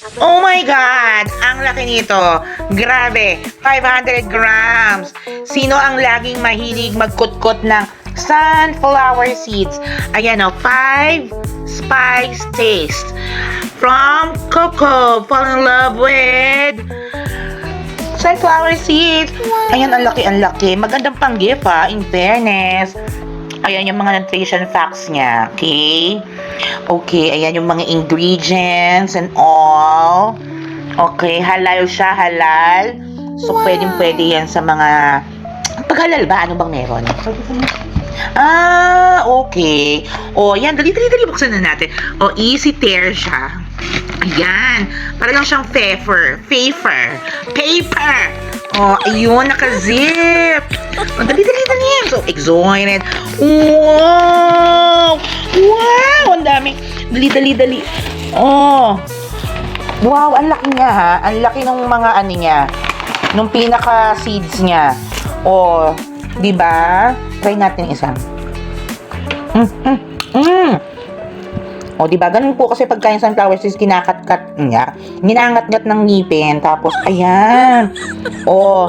Oh my God! Ang laki nito. Grabe. 500 grams. Sino ang laging mahilig magkutkot ng sunflower seeds? Ayan o. 5 spice taste. From Coco. Fall in love with sunflower seeds. Ayan, ang laki, ang laki. Magandang pang gift ha, in fairness. Ayan yung mga nutrition facts niya. Okay? Okay, ayan yung mga ingredients and all. Okay, halal siya, halal. So, pwedeng-pwede yan sa mga... Pag halal ba, ano bang meron? Okay. O, yan, dali, buksan na natin. O, easy tear siya. Ayan. Para lang siyang paper. O, ayun, naka-zip. O, dali. So, excited. Wow! Ang dami. Dali. Oh. Wow, ang laki niya ha. Ang laki ng mga ano niya. Nung pinaka seeds niya. O, di ba? Try natin isa. O, di ba? Ganun po kasi pagka yung sunflower seeds, kinakat-kat niya. Ginangat-ngat ng ngipin. Tapos, ayan. O,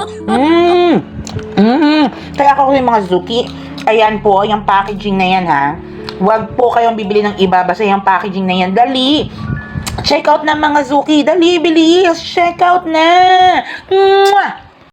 Kaya ako yung mga Zuki. Ayan po, yung packaging na yan ha. Huwag po kayong bibili ng iba. Basta yung packaging na yan. Dali! Check out na mga Zuki. Dali, bilis! Check out na! Mwah!